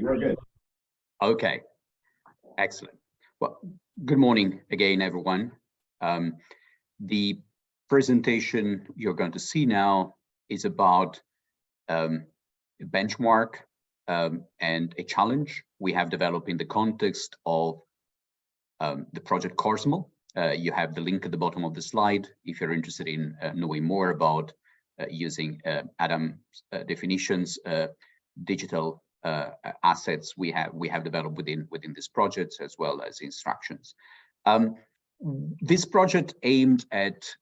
You're good. Okay, excellent. Well, good morning again, everyone. The presentation you're going to see now is about a benchmark and a challenge we have developed in the context of the project CORSML. You have the link at the bottom of the slide if you're interested in knowing more about using Adam's definitions, digital assets we have developed within this project, as well as instructions. This project aimed at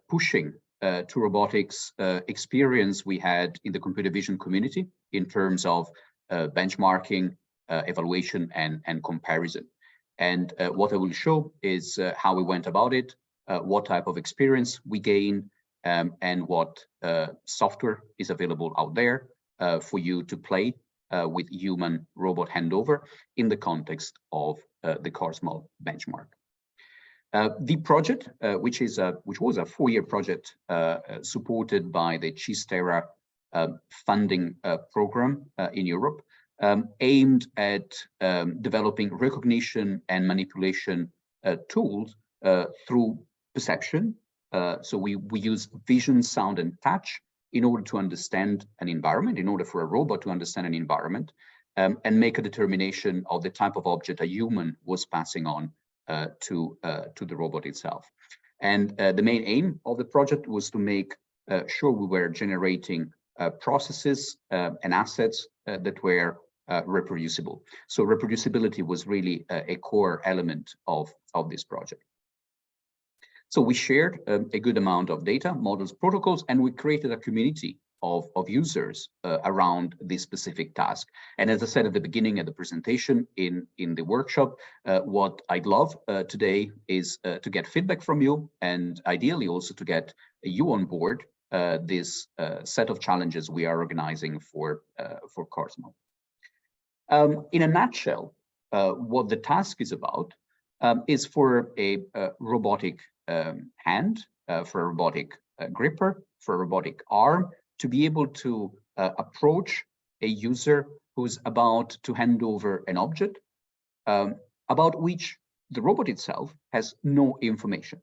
pushing to robotics experience we had in the computer vision community in terms of benchmarking, evaluation, and comparison. And what I will show is how we went about it, what type of experience we gain, and what software is available out there for you to play with human-robot handover in the context of the CORSML benchmark. The project, which was a 4-year project supported by the CISTERA funding program in Europe, aimed at developing recognition and manipulation tools through perception. So we use vision, sound, and touch in order to understand an environment, in order for a robot to understand an environment, and make a determination of the type of object a human was passing on to the robot itself. And the main aim of the project was to make sure we were generating processes and assets that were reproducible. So reproducibility was really a core element of this project. So we shared a good amount of data, models, protocols, and we created a community of users around this specific task. And as I said at the beginning of the presentation in the workshop, what I'd love today is to get feedback from you, and ideally also to get you on board this set of challenges we are organizing for CORSML. In a nutshell, what the task is about is for a robotic hand, for a robotic gripper, for a robotic arm, to be able to approach a user who's about to hand over an object about which the robot itself has no information.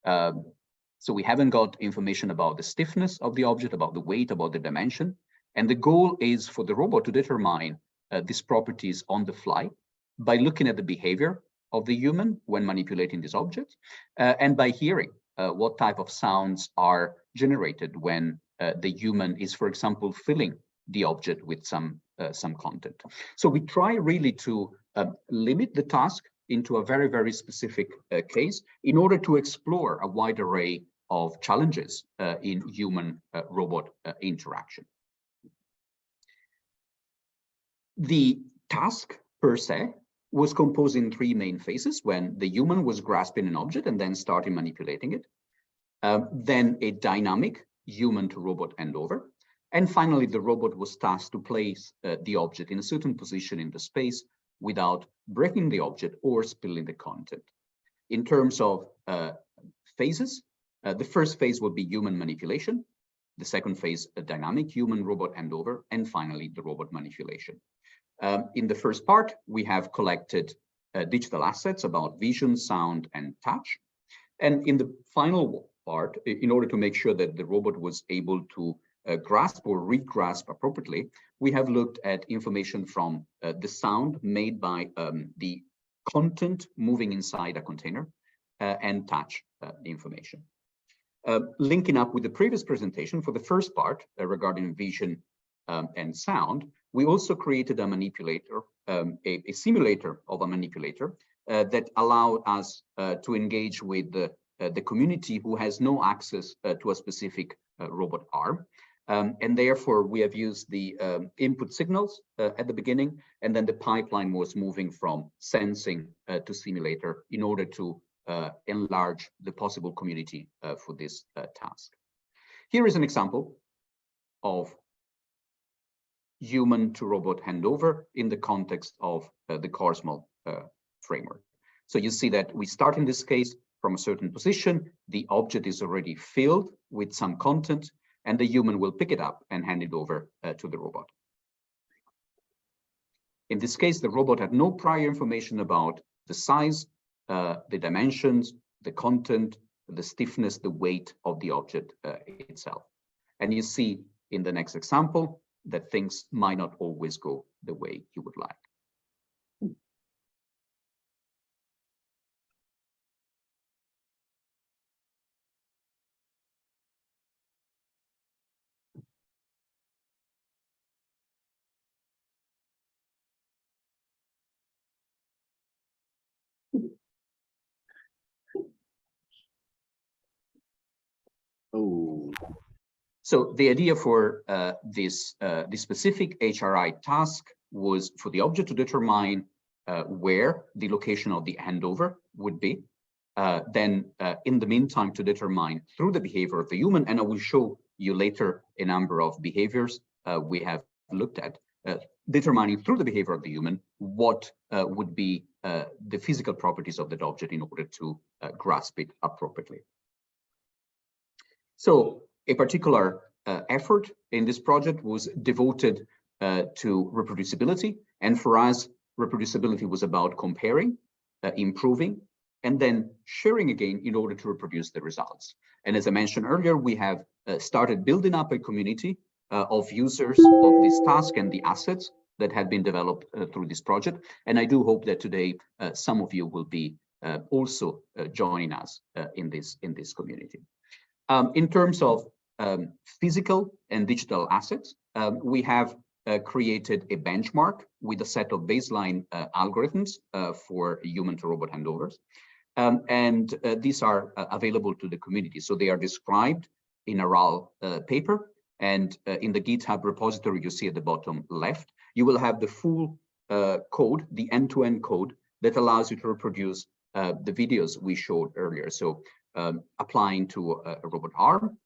So we haven't got information about the stiffness of the object, about the weight, about the dimension. And the goal is for the robot to determine these properties on the fly by looking at the behavior of the human when manipulating this object, and by hearing what type of sounds are generated when the human is, for example, filling the object with some content. So we try really to limit the task into a very, very specific case in order to explore a wide array of challenges in human-robot interaction. The task per se was composed in 3 main phases: when the human was grasping an object and then starting manipulating it, then a dynamic human to robot handover, and finally the robot was tasked to place the object in a certain position in the space without breaking the object or spilling the content. In terms of phases, the first phase would be human manipulation, the second phase a dynamic human robot handover, and finally the robot manipulation. In the first part, we have collected digital assets about vision, sound, and touch. And in the final part, in order to make sure that the robot was able to grasp or re-grasp appropriately, we have looked at information from the sound made by the content moving inside a container and touch information. Linking up with the previous presentation for the first part regarding vision and sound, we also created a manipulator, a simulator of a manipulator that allowed us to engage with the community who has no access to a specific robot arm. And therefore, we have used the input signals at the beginning, and then the pipeline was moving from sensing to simulator in order to enlarge the possible community for this task. Here is an example of human to robot handover in the context of the CORSML framework. So you see that we start in this case from a certain position, the object is already filled with some content, and the human will pick it up and hand it over to the robot. In this case, the robot had no prior information about the size, the dimensions, the content, the stiffness, the weight of the object itself. And you see in the next example that things might not always go the way you would like. Oh. So the idea for this specific HRI task was for the object to determine where the location of the handover would be. Then in the meantime, to determine through the behavior of the human, and I will show you later a number of behaviors we have looked at, determining through the behavior of the human what would be the physical properties of that object in order to grasp it appropriately. So a particular effort in this project was devoted to reproducibility. And for us, reproducibility was about comparing, improving, and then sharing again in order to reproduce the results. And as I mentioned earlier, we have started building up a community of users of this task and the assets that had been developed through this project. And I do hope that today some of you will be also joining us in this community. In terms of physical and digital assets, we have created a benchmark with a set of baseline algorithms for human to robot handovers. And these are available to the community. So they are described in a RAL paper, and in the GitHub repository you see at the bottom left, you will have the full code, the end-to-end code that allows you to reproduce the videos we showed earlier. So applying to a robot arm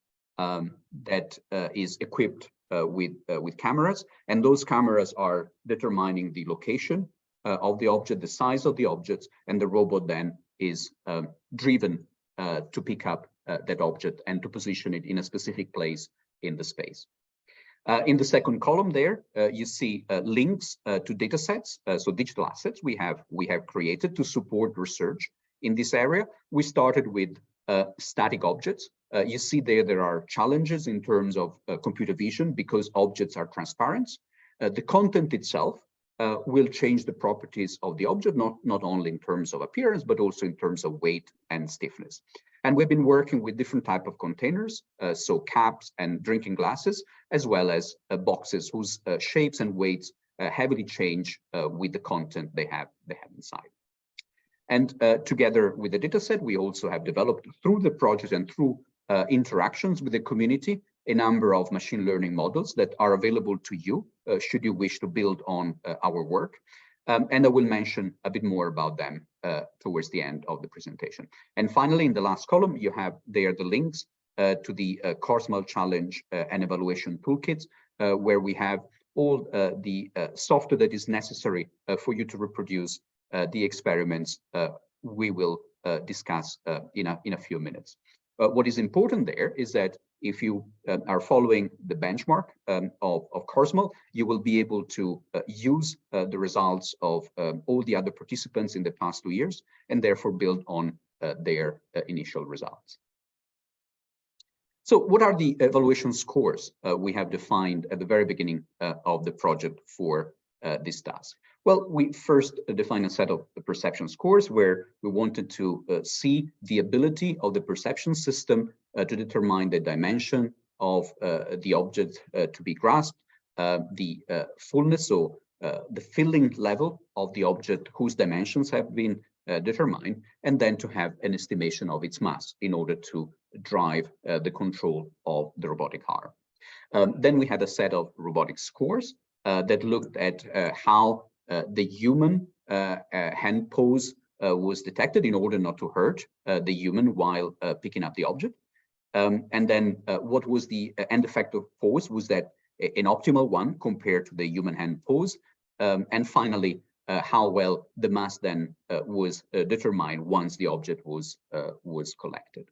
that is equipped with cameras, and those cameras are determining the location of the object, the size of the objects, and the robot then is driven to pick up that object and to position it in a specific place in the space. In the second column there, you see links to data sets, so digital assets we have created to support research in this area. We started with static objects. You see there are challenges in terms of computer vision because objects are transparent. The content itself will change the properties of the object, not only in terms of appearance, but also in terms of weight and stiffness. And we've been working with different types of containers, so caps and drinking glasses, as well as boxes whose shapes and weights heavily change with the content they have inside. And together with the dataset, we also have developed through the project and through interactions with the community, a number of machine learning models that are available to you should you wish to build on our work. And I will mention a bit more about them towards the end of the presentation. And finally, in the last column, you have there the links to the CORSMAL challenge and evaluation toolkits, where we have all the software that is necessary for you to reproduce the experiments we will discuss in a few minutes. What is important there is that if you are following the benchmark of CORSMAL, you will be able to use the results of all the other participants in the past 2 years and therefore build on their initial results. So what are the evaluation scores we have defined at the very beginning of the project for this task? Well, we first defined a set of perception scores where we wanted to see the ability of the perception system to determine the dimension of the object to be grasped, the fullness, so the filling level of the object whose dimensions have been determined, and then to have an estimation of its mass in order to drive the control of the robotic arm. Then we had a set of robotic scores that looked at how the human hand pose was detected in order not to hurt the human while picking up the object. And then what was the end effect of pose was that an optimal one compared to the human hand pose. And finally, how well the mass then was determined once the object was collected.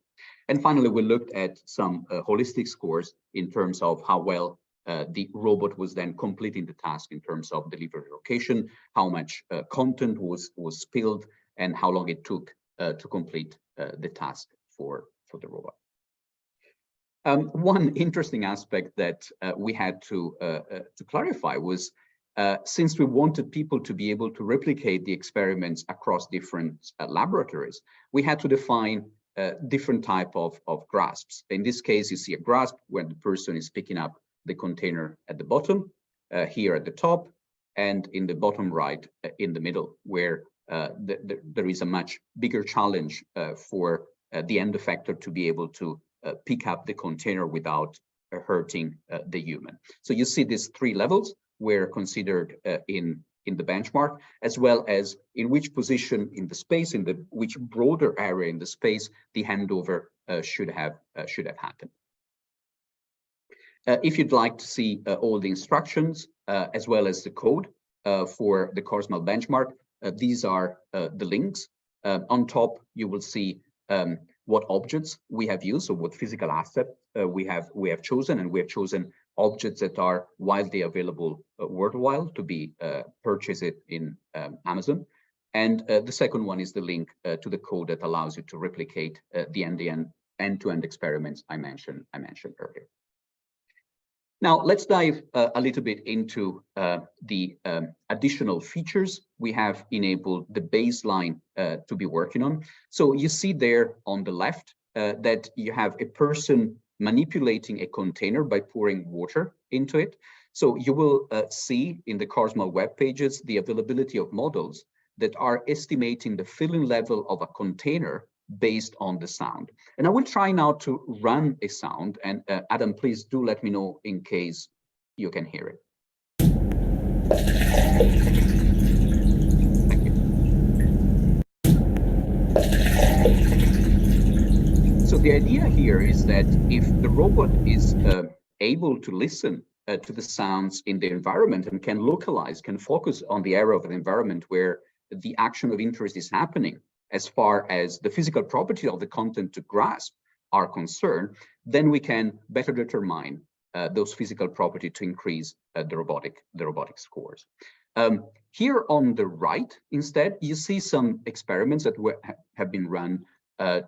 And finally, we looked at some holistic scores in terms of how well the robot was then completing the task in terms of delivery location, how much content was spilled, and how long it took to complete the task for the robot. One interesting aspect that we had to clarify was, since we wanted people to be able to replicate the experiments across different laboratories, we had to define different type of grasps. In this case, you see a grasp when the person is picking up the container at the bottom, here at the top, and in the bottom right in the middle, where there is a much bigger challenge for the end effector to be able to pick up the container without hurting the human. So you see these three levels were considered in the benchmark, as well as in which position in the space, which broader area in the space the handover should have happened. If you'd like to see all the instructions as well as the code for the CORSMAL benchmark, these are the links. On top, you will see what objects we have used, so what physical asset we have chosen, and we have chosen objects that are widely available worldwide to be purchased in Amazon. And the second one is the link to the code that allows you to replicate the end-to-end experiments I mentioned earlier. Now, let's dive a little bit into the additional features we have enabled the baseline to be working on. So you see there on the left that you have a person manipulating a container by pouring water into it. So you will see in the CORSMAL web pages the availability of models that are estimating the filling level of a container based on the sound. And I will try now to run a sound, and Adam, please do let me know in case you can hear it. Thank you. So the idea here is that if the robot is able to listen to the sounds in the environment and can localize, can focus on the area of the environment where the action of interest is happening, as far as the physical property of the content to grasp are concerned, then we can better determine those physical property to increase the robotic scores. Here on the right, instead, you see some experiments that have been run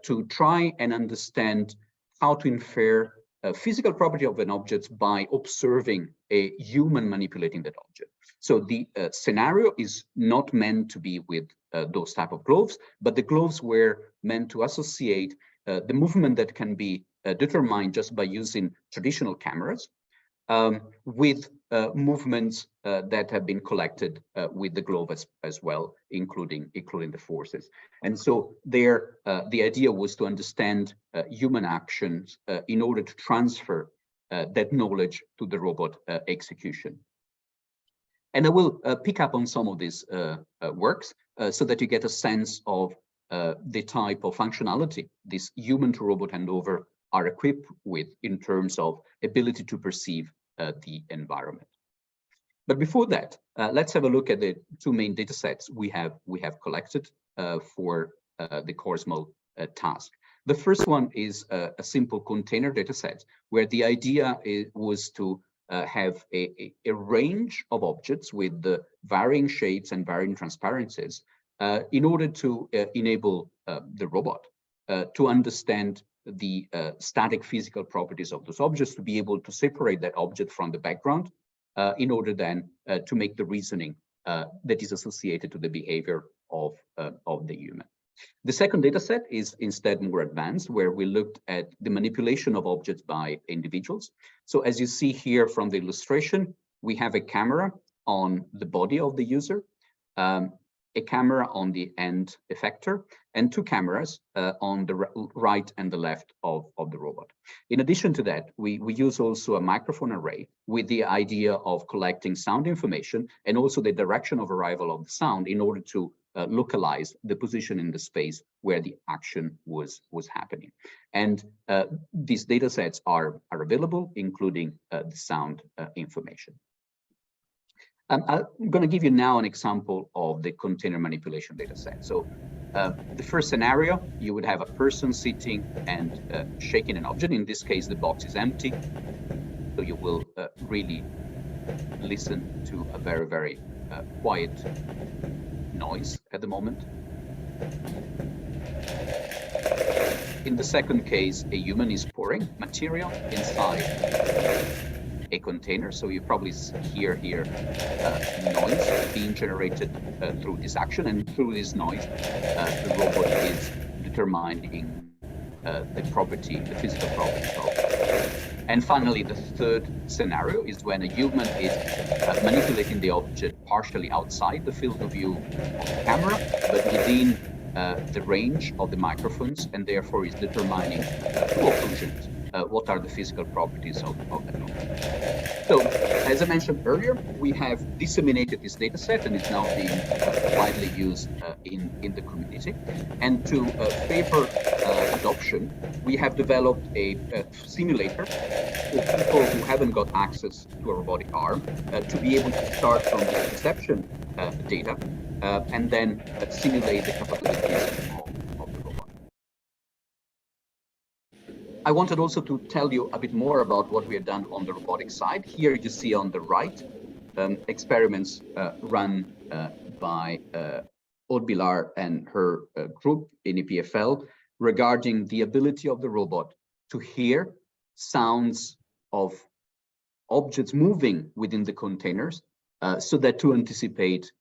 to try and understand how to infer a physical property of an object by observing a human manipulating that object. So the scenario is not meant to be with those type of gloves, but the gloves were meant to associate the movement that can be determined just by using traditional cameras with movements that have been collected with the glove as well, including the forces. And so there, the idea was to understand human actions in order to transfer that knowledge to the robot execution. And I will pick up on some of these works so that you get a sense of the type of functionality this human to robot handover are equipped with in terms of ability to perceive the environment. But before that, let's have a look at the two main data sets we have collected for the CORSMAL task. The first one is a simple container data set, where the idea was to have a range of objects with the varying shapes and varying transparencies in order to enable the robot to understand the static physical properties of those objects, to be able to separate that object from the background in order then to make the reasoning that is associated to the behavior of the human. The second data set is instead more advanced, where we looked at the manipulation of objects by individuals. So as you see here from the illustration, we have a camera on the body of the user, a camera on the end effector, and two cameras on the right and the left of the robot. In addition to that, we use also a microphone array with the idea of collecting sound information and also the direction of arrival of the sound in order to localize the position in the space where the action was happening. And these data sets are available, including the sound information. I'm going to give you now an example of the container manipulation data set. So the first scenario, you would have a person sitting and shaking an object. In this case, the box is empty. So you will really listen to a very, very quiet noise at the moment. In the second case, a human is pouring material inside a container. So you probably hear here noise being generated through this action, and through this noise, the robot is determining the physical property of it. And finally, the third scenario is when a human is manipulating the object partially outside the field of view of the camera, but within the range of the microphones, and therefore is determining through occlusions what are the physical properties of that object. So, as I mentioned earlier, we have disseminated this data set, and it's now being widely used in the community. And to favor adoption, we have developed a simulator for people who haven't got access to a robotic arm to be able to start from the perception data and then simulate the capabilities of the robot. I wanted also to tell you a bit more about what we have done on the robotic side. Here you see on the right experiments run by Aude Bilar and her group in EPFL regarding the ability of the robot to hear sounds of objects moving within the containers so that to anticipate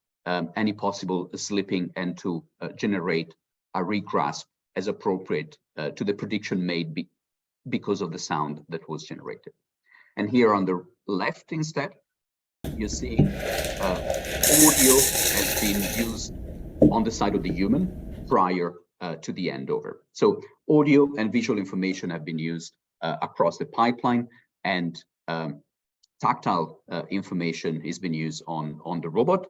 any possible slipping and to generate a regrasp as appropriate to the prediction made because of the sound that was generated. And here on the left instead, you see audio has been used on the side of the human prior to the handover. So audio and visual information have been used across the pipeline, and tactile information has been used on the robot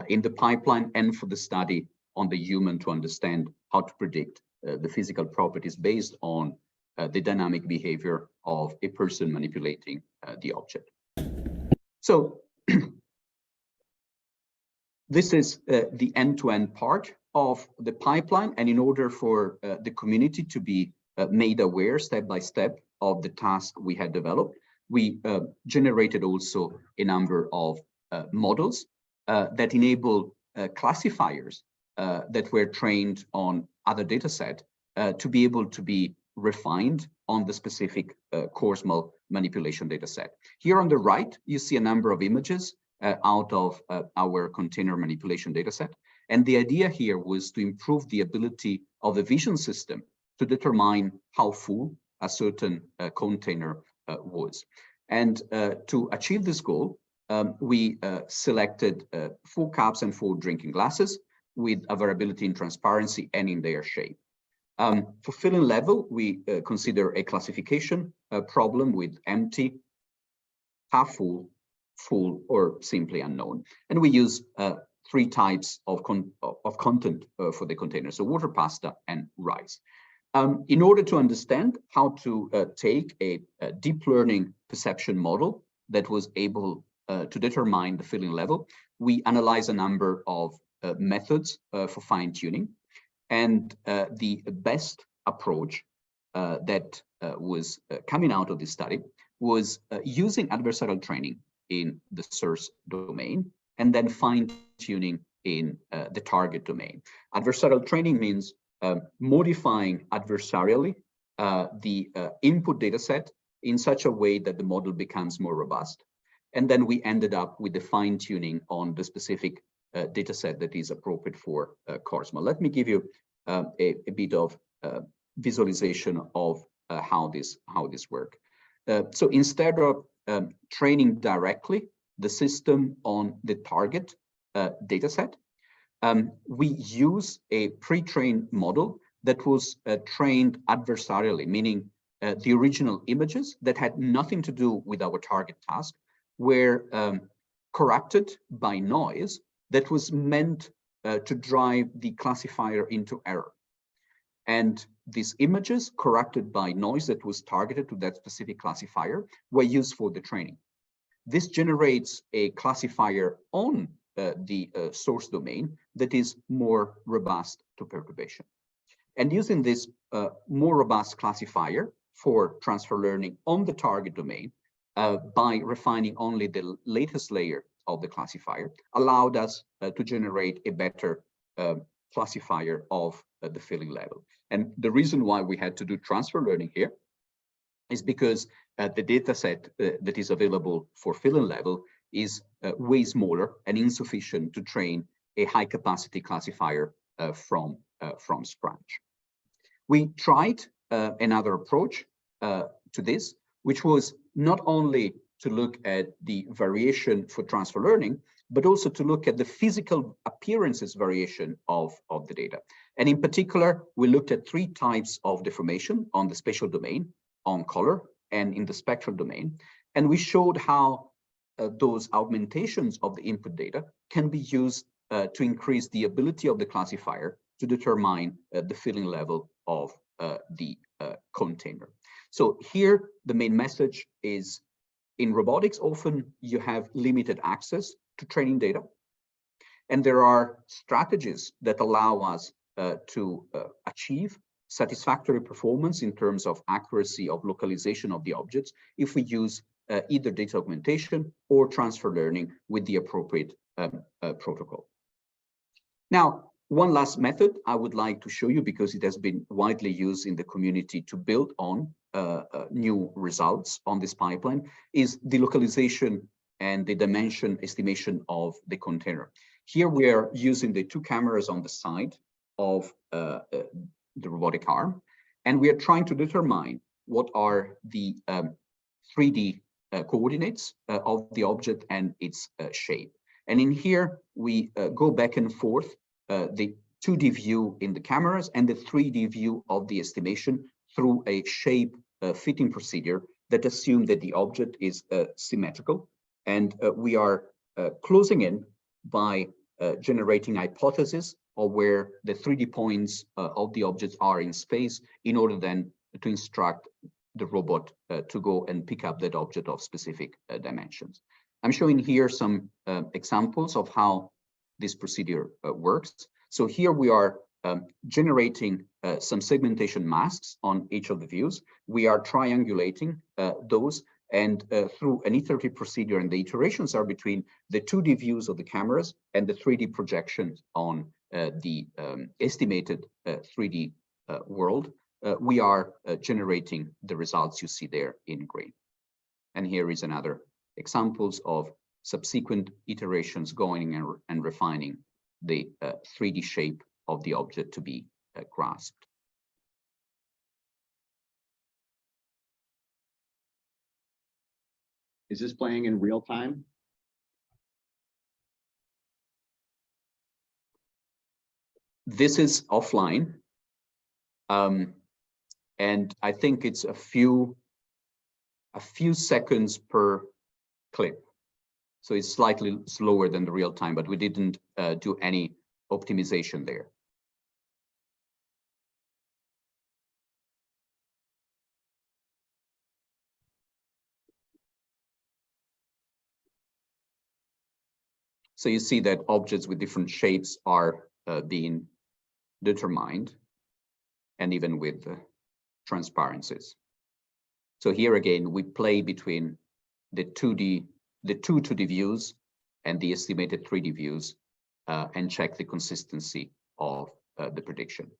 in the pipeline, and for the study on the human to understand how to predict the physical properties based on the dynamic behavior of a person manipulating the object. So this is the end-to-end part of the pipeline, and in order for the community to be made aware step by step of the task we had developed, we generated also a number of models that enable classifiers that were trained on other data set to be able to be refined on the specific Korsmal manipulation data set. Here on the right, you see a number of images out of our container manipulation data set. And the idea here was to improve the ability of the vision system to determine how full a certain container was. And to achieve this goal, we selected 4 cups and 4 drinking glasses with a variability in transparency and in their shape. For filling level, we consider a classification problem with empty, half full, full, or simply unknown. And we use 3 types of content for the container, so water, pasta, and rice. In order to understand how to take a deep learning perception model that was able to determine the filling level, we analyze a number of methods for fine-tuning. And the best approach that was coming out of this study was using adversarial training in the source domain and then fine-tuning in the target domain. Adversarial training means modifying adversarially the input data set in such a way that the model becomes more robust. And then we ended up with the fine-tuning on the specific data set that is appropriate for Korsmal. Let me give you a bit of visualization of how this works. So instead of training directly the system on the target data set, we use a pre-trained model that was trained adversarially, meaning the original images that had nothing to do with our target task were corrupted by noise that was meant to drive the classifier into error. And these images corrupted by noise that was targeted to that specific classifier were used for the training. This generates a classifier on the source domain that is more robust to perturbation. And using this more robust classifier for transfer learning on the target domain, by refining only the latest layer of the classifier, allowed us to generate a better classifier of the filling level. And the reason why we had to do transfer learning here is because the data set that is available for filling level is way smaller and insufficient to train a high capacity classifier from scratch. We tried another approach to this, which was not only to look at the variation for transfer learning, but also to look at the physical appearances variation of the data. And in particular, we looked at 3 types of deformation on the spatial domain, on color, and in the spectral domain. And we showed how those augmentations of the input data can be used to increase the ability of the classifier to determine the filling level of the container. So here, the main message is, in robotics, often you have limited access to training data. And there are strategies that allow us to achieve satisfactory performance in terms of accuracy of localization of the objects if we use either data augmentation or transfer learning with the appropriate protocol. Now, one last method I would like to show you, because it has been widely used in the community to build on new results on this pipeline, is the localization and the dimension estimation of the container. Here we are using the 2 cameras on the side of the robotic arm, and we are trying to determine what are the 3D coordinates of the object and its shape. And in here, we go back and forth the 2D view in the cameras and the 3D view of the estimation through a shape fitting procedure that assume that the object is symmetrical. And we are closing in by generating hypotheses of where the 3D points of the objects are in space, in order then to instruct the robot to go and pick up that object of specific dimensions. I'm showing here some examples of how this procedure works. So here we are generating some segmentation masks on each of the views. We are triangulating those, and through an iterative procedure, and the iterations are between the 2D views of the cameras and the 3D projections on the estimated 3D world. We are generating the results you see there in green. And here is another examples of subsequent iterations going and refining the 3D shape of the object to be grasped. Is this playing in real time? This is offline. And I think it's a few seconds per clip. So it's slightly slower than the real time, but we didn't do any optimization there. So you see that objects with different shapes are being determined, and even with transparencies. So here again, we play between the 2 2D views and the estimated 3D views and check the consistency of the prediction.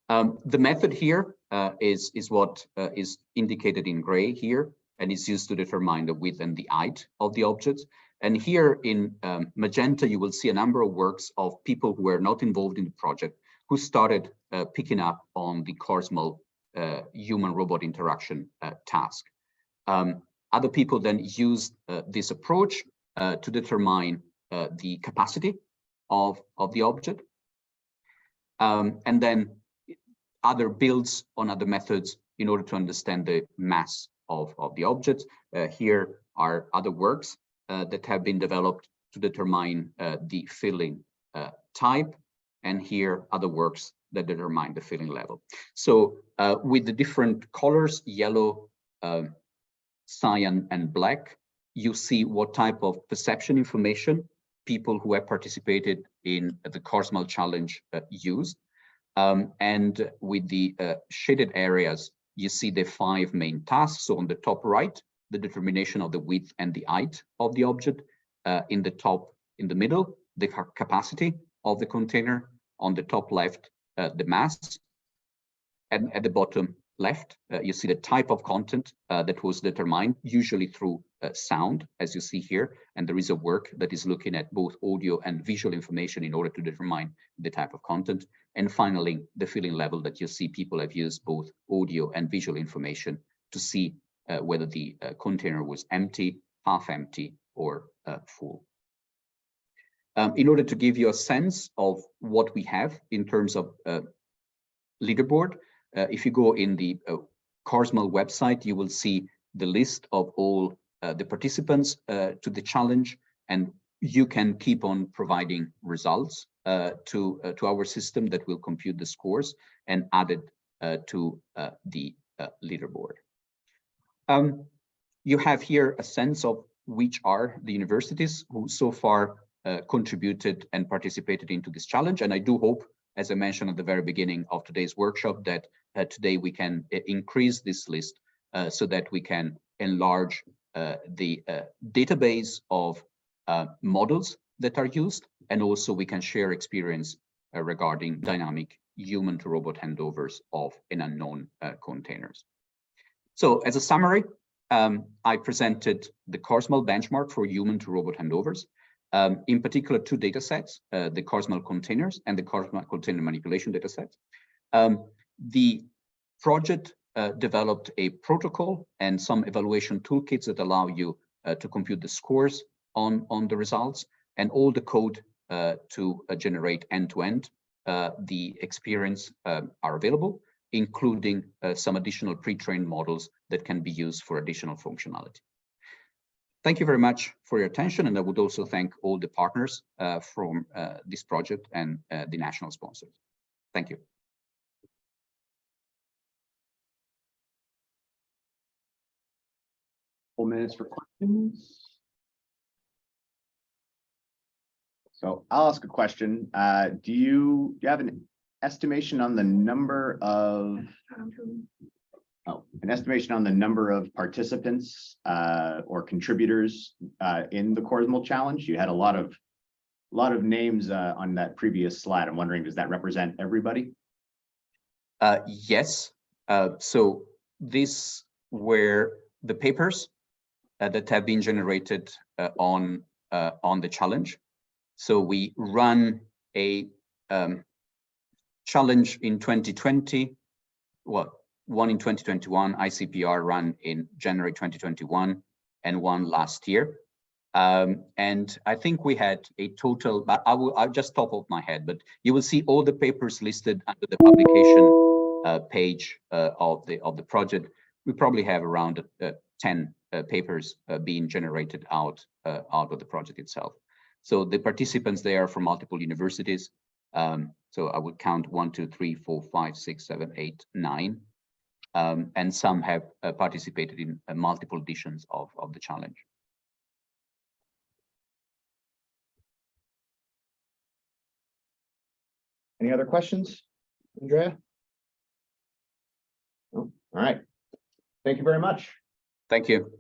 The method here is what is indicated in gray here, and is used to determine the width and the height of the objects. And here in magenta, you will see a number of works of people who were not involved in the project, who started picking up on the CORSML human-robot interaction task. Other people then used this approach to determine the capacity of the object. And then other builds on other methods in order to understand the mass of the object. Here are other works that have been developed to determine the filling type, and here other works that determine the filling level. So with the different colors, yellow, cyan, and black, you see what type of perception information people who have participated in the CORSML challenge used. And with the shaded areas, you see the 5 main tasks. So on the top right, the determination of the width and the height of the object. In the middle, the capacity of the container. On the top left, the mass. And at the bottom left, you see the type of content that was determined, usually through sound, as you see here. And there is a work that is looking at both audio and visual information in order to determine the type of content. And finally, the filling level that you see people have used both audio and visual information to see whether the container was empty, half empty, or full. In order to give you a sense of what we have in terms of leaderboard, if you go in the CORSML website, you will see the list of all the participants to the challenge, and you can keep on providing results to our system that will compute the scores and add it to the leaderboard. You have here a sense of which are the universities who so far contributed and participated into this challenge, and I do hope, as I mentioned at the very beginning of today's workshop, that today we can increase this list so that we can enlarge the database of models that are used, and also we can share experience regarding dynamic human-to-robot handovers of an unknown containers. So as a summary, I presented the CORSML benchmark for human-to-robot handovers. In particular, two data sets, the CORSML containers and the CORSML container manipulation data sets. The project developed a protocol and some evaluation toolkits that allow you to compute the scores on the results, and all the code to generate end-to-end the experience are available, including some additional pre-trained models that can be used for additional functionality. Thank you very much for your attention, and I would also thank all the partners from this project and the national sponsors. Thank you. 4 minutes for questions. So I'll ask a question. Do you have an estimation on the number of participants or contributors in the CORSML challenge? You had a lot of names on that previous slide. I'm wondering, does that represent everybody? Yes. So these were the papers that have been generated on the challenge. So we run a challenge in 2020. Well, one in 2021, ICPR run in January 2021, and one last year. And I think we had a total, but I'll just top of my head, but you will see all the papers listed under the publication page of the project. We probably have around 10 papers being generated out of the project itself. So the participants there are from multiple universities. So I would count 1, 2, 3, 4, 5, 6, 7, 8, 9. And some have participated in multiple editions of the challenge. Any other questions, Andrea? No? All right. Thank you very much. Thank you.